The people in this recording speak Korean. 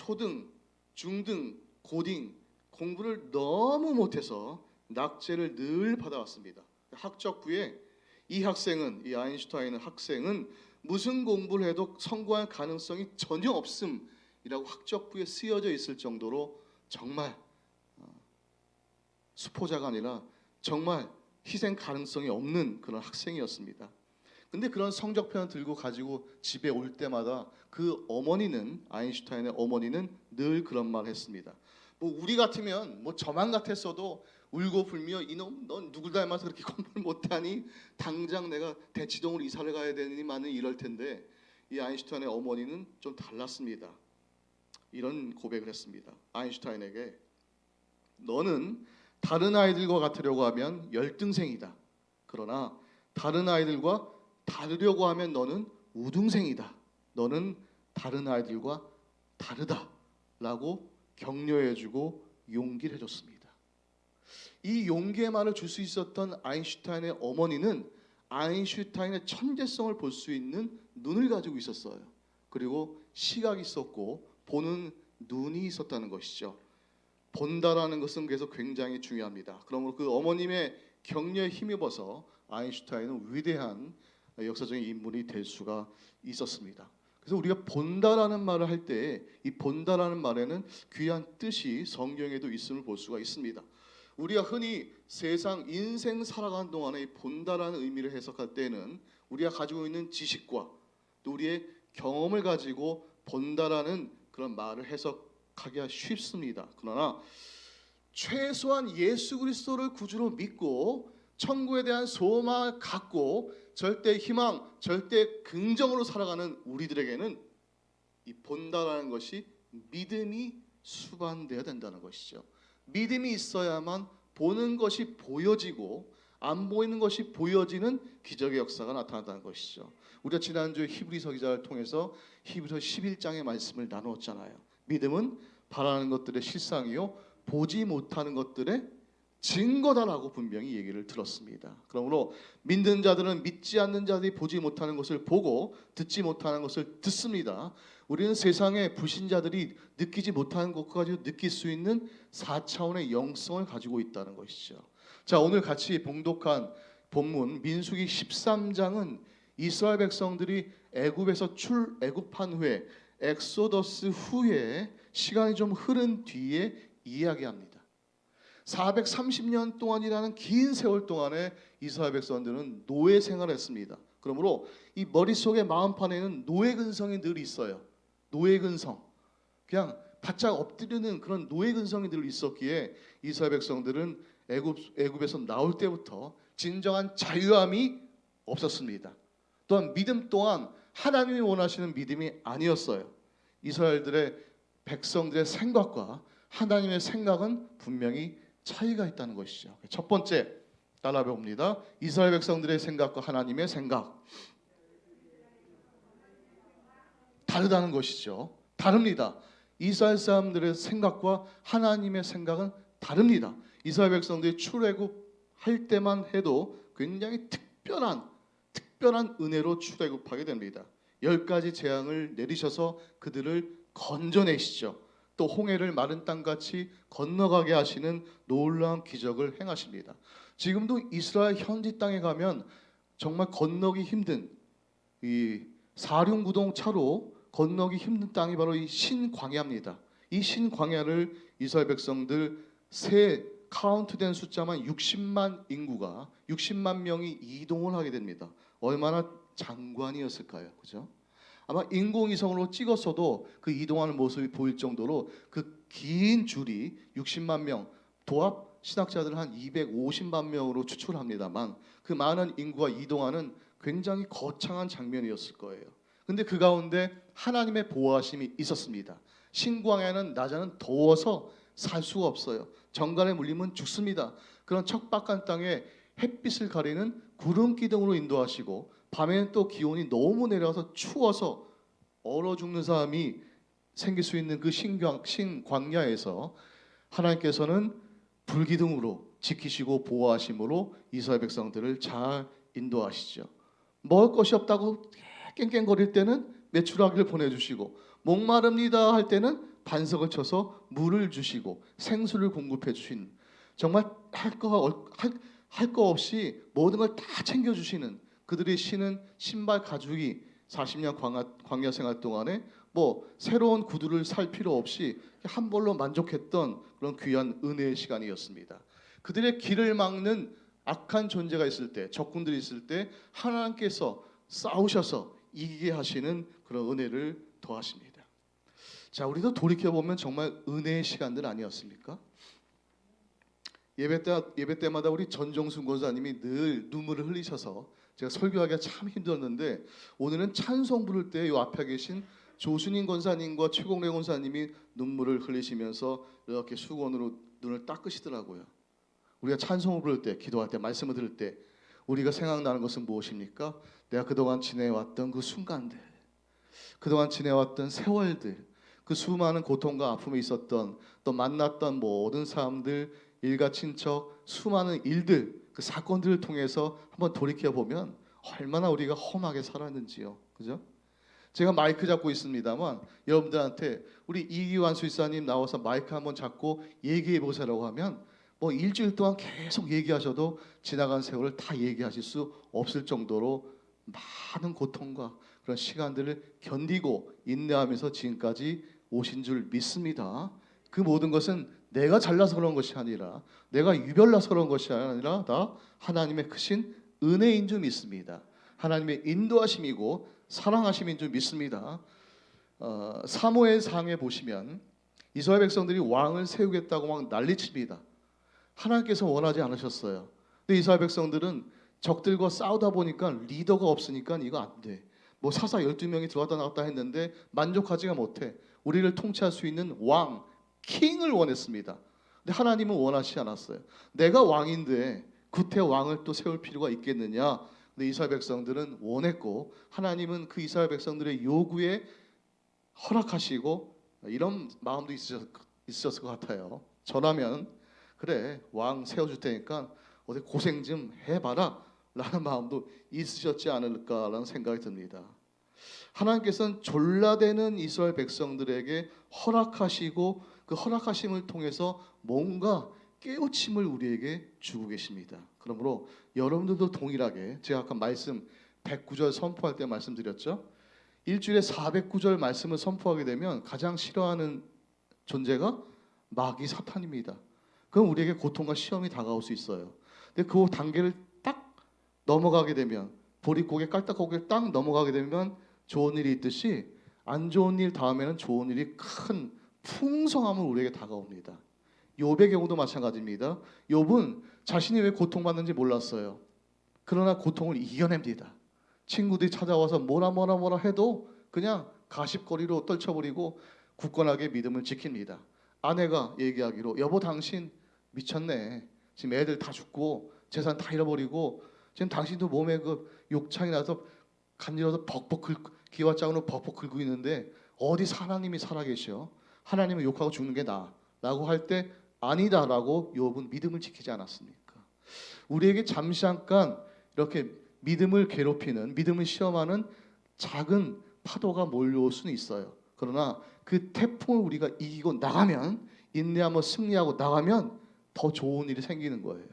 초등, 중등, 고등 공부를 너무 못해서 낙제를 늘 받아왔습니다. 학적부에 이 아인슈타인 학생은 무슨 공부를 해도 성공할 가능성이 전혀 없음이라고 학적부에 쓰여져 있을 정도로 정말 수포자가 아니라 정말 희생 가능성이 없는 그런 학생이었습니다. 근데 그런 성적표를 들고 가지고 집에 올 때마다 그 아인슈타인의 어머니는 늘 그런 말을 했습니다. 뭐 우리 같으면 뭐 저만 같았어도 울고 불며 이놈 넌 누굴 닮아서 그렇게 공부를 못하니 당장 내가 대치동으로 이사를 가야 되니만은 이럴 텐데, 이 아인슈타인의 어머니는 좀 달랐습니다. 이런 고백을 했습니다. 아인슈타인에게 너는 다른 아이들과 같으려고 하면 열등생이다. 그러나 다른 아이들과 다르려고 하면 너는 우등생이다. 너는 다른 아이들과 다르다. 라고 격려해주고 용기를 해줬습니다. 이 용기의 말을 줄 수 있었던 아인슈타인의 어머니는 아인슈타인의 천재성을 볼 수 있는 눈을 가지고 있었어요. 그리고 시각이 있었고 보는 눈이 있었다는 것이죠. 본다라는 것은 그래서 굉장히 중요합니다. 그러므로 그 어머님의 격려에 힘입어서 아인슈타인은 위대한 역사적인 인물이 될 수가 있었습니다. 그래서 우리가 본다라는 말을 할 때 이 본다라는 말에는 귀한 뜻이 성경에도 있음을 볼 수가 있습니다. 우리가 흔히 세상 인생 살아가는 동안에 이 본다라는 의미를 해석할 때는 우리가 가지고 있는 지식과 또 우리의 경험을 가지고 본다라는 그런 말을 해석하기가 쉽습니다. 그러나 최소한 예수 그리스도를 구주로 믿고 천국에 대한 소망을 갖고 절대 희망, 절대 긍정으로 살아가는 우리들에게는 이 본다라는 것이 믿음이 수반되어야 된다는 것이죠. 믿음이 있어야만 보는 것이 보여지고 안 보이는 것이 보여지는 기적의 역사가 나타난다는 것이죠. 우리가 지난주 히브리서 기자를 통해서 히브리서 11장의 말씀을 나누었잖아요. 믿음은 바라는 것들의 실상이요 보지 못하는 것들의 증거다라고 분명히 얘기를 들었습니다. 그러므로 믿는 자들은 믿지 않는 자들이 보지 못하는 것을 보고 듣지 못하는 것을 듣습니다. 우리는 세상의 불신자들이 느끼지 못하는 것까지 느낄 수 있는 4차원의 영성을 가지고 있다는 것이죠. 자, 오늘 같이 봉독한 본문 민수기 13장은 이스라엘 백성들이 애굽에서 애굽한 후에 엑소더스 후에 시간이 좀 흐른 뒤에 이야기합니다. 430년 동안이라는 긴 세월 동안에 이스라엘 백성들은 노예 생활을 했습니다. 그러므로 이 머릿속에 마음판에는 노예 근성이 늘 있어요. 노예 근성, 그냥 바짝 엎드리는 그런 노예 근성이 늘 있었기에 이스라엘 백성들은 애굽에서 나올 때부터 진정한 자유함이 없었습니다. 또한 믿음 또한 하나님이 원하시는 믿음이 아니었어요. 이스라엘들의 백성들의 생각과 하나님의 생각은 분명히 차이가 있다는 것이죠. 첫 번째 따라 봅니다. 이스라엘 백성들의 생각과 하나님의 생각 다르다는 것이죠. 다릅니다. 이스라엘 사람들의 생각과 하나님의 생각은 다릅니다. 이스라엘 백성들이 출애굽할 때만 해도 굉장히 특별한 은혜로 출애굽하게 됩니다. 10가지 재앙을 내리셔서 그들을 건져내시죠. 또 홍해를 마른 땅같이 건너가게 하시는 놀라운 기적을 행하십니다. 지금도 이스라엘 현지 땅에 가면 정말 건너기 힘든 이 사륜구동 차로 건너기 힘든 땅이 바로 이 신광야입니다. 이 신광야를 이스라엘 백성들 새 카운트된 숫자만 60만 인구가 60만 명이 이동을 하게 됩니다. 얼마나 장관이었을까요? 그죠? 아마 인공위성으로 찍었어도 그 이동하는 모습이 보일 정도로 그 긴 줄이 60만 명, 도합 신학자들은 한 250만 명으로 추출합니다만 그 많은 인구가 이동하는 굉장히 거창한 장면이었을 거예요. 근데 그 가운데 하나님의 보호하심이 있었습니다. 신광야는 낮에는 더워서 살 수가 없어요. 정갈에 물리면 죽습니다. 그런 척박한 땅에 햇빛을 가리는 구름 기둥으로 인도하시고 밤에는 또 기온이 너무 내려가서 추워서 얼어 죽는 사람이 생길 수 있는 그 신광야에서 하나님께서는 불기둥으로 지키시고 보호하심으로 이스라엘 백성들을 잘 인도하시죠. 먹을 것이 없다고 깽깽거릴 때는 메추라기를 보내주시고 목마릅니다 할 때는 반석을 쳐서 물을 주시고 생수를 공급해 주신, 정말 할 거 없이 모든 걸 다 챙겨 주시는, 그들이 신은 신발 가죽이 40년 광야 생활 동안에 뭐 새로운 구두를 살 필요 없이 한 벌로 만족했던 그런 귀한 은혜의 시간이었습니다. 그들의 길을 막는 악한 존재가 있을 때, 적군들이 있을 때 하나님께서 싸우셔서 이기게 하시는 그런 은혜를 더하십니다. 자, 우리도 돌이켜보면 정말 은혜의 시간들 아니었습니까? 예배 때마다 우리 전정순 권사님이 늘 눈물을 흘리셔서 제가 설교하기가 참 힘들었는데, 오늘은 찬송 부를 때 이 앞에 계신 조순인 권사님과 최공래 권사님이 눈물을 흘리시면서 이렇게 수건으로 눈을 닦으시더라고요. 우리가 찬송을 부를 때, 기도할 때, 말씀을 들을 때 우리가 생각나는 것은 무엇입니까? 내가 그동안 지내왔던 그 순간들, 그동안 지내왔던 세월들, 그 수많은 고통과 아픔이 있었던, 또 만났던 모든 사람들, 일가 친척, 수많은 일들, 그 사건들을 통해서 한번 돌이켜보면 얼마나 우리가 험하게 살았는지요. 그죠? 제가 마이크 잡고 있습니다만 여러분들한테 우리 이기환 수의사님 나와서 마이크 한번 잡고 얘기해 보세요라고 하면 뭐 일주일 동안 계속 얘기하셔도 지나간 세월을 다 얘기하실 수 없을 정도로 많은 고통과 그런 시간들을 견디고 인내하면서 지금까지 오신 줄 믿습니다. 그 모든 것은 내가 잘나서 그런 것이 아니라, 내가 유별나서 그런 것이 아니라 다 하나님의 크신 은혜인 줄 믿습니다. 하나님의 인도하심이고 사랑하심인 줄 믿습니다. 사무엘상에 보시면 이스라엘 백성들이 왕을 세우겠다고 막 난리칩니다. 하나님께서 원하지 않으셨어요. 근데 이스라엘 백성들은 적들과 싸우다 보니까 리더가 없으니까 이거 안 돼. 뭐 사사 12명이 들어왔다 나왔다 했는데 만족하지가 못해. 우리를 통치할 수 있는 왕, 킹을 원했습니다. 근데 하나님은 원하지 않았어요. 내가 왕인데 구태 왕을 또 세울 필요가 있겠느냐. 근데 이스라엘 백성들은 원했고, 하나님은 그 이스라엘 백성들의 요구에 허락하시고, 이런 마음도 있으셨을 것 같아요. 저라면 그래, 왕 세워줄 테니까 어디 고생 좀 해봐라 라는 마음도 있으셨지 않을까라는 생각이 듭니다. 하나님께서는 졸라대는 이스라엘 백성들에게 허락하시고, 그 허락하심을 통해서 뭔가 깨우침을 우리에게 주고 계십니다. 그러므로 여러분들도 동일하게, 제가 아까 말씀 109절 선포할 때 말씀드렸죠. 일주일에 409절 말씀을 선포하게 되면 가장 싫어하는 존재가 마귀 사탄입니다. 그럼 우리에게 고통과 시험이 다가올 수 있어요. 근데 그 단계를 딱 넘어가게 되면, 보릿고개 깔딱고개 딱 넘어가게 되면 좋은 일이 있듯이 안 좋은 일 다음에는 좋은 일이 큰 풍성함을 우리에게 다가옵니다. 욥의 경우도 마찬가지입니다. 욥은 자신이 왜 고통받는지 몰랐어요. 그러나 고통을 이겨냅니다. 친구들이 찾아와서 뭐라 해도 그냥 가십거리로 떨쳐버리고 굳건하게 믿음을 지킵니다. 아내가 얘기하기로, 여보 당신 미쳤네. 지금 애들 다 죽고 재산 다 잃어버리고 지금 당신도 몸에 그 욕창이 나서 간지러서 기와장으로 벅벅 긁고 있는데 어디 하나님이 살아계셔? 하나님을 욕하고 죽는 게 나아 라고 할 때 아니다라고 욥은 믿음을 지키지 않았습니까? 우리에게 잠시 잠깐 이렇게 믿음을 괴롭히는, 믿음을 시험하는 작은 파도가 몰려올 수는 있어요. 그러나 그 태풍을 우리가 이기고 나가면, 인내하며 승리하고 나가면 더 좋은 일이 생기는 거예요.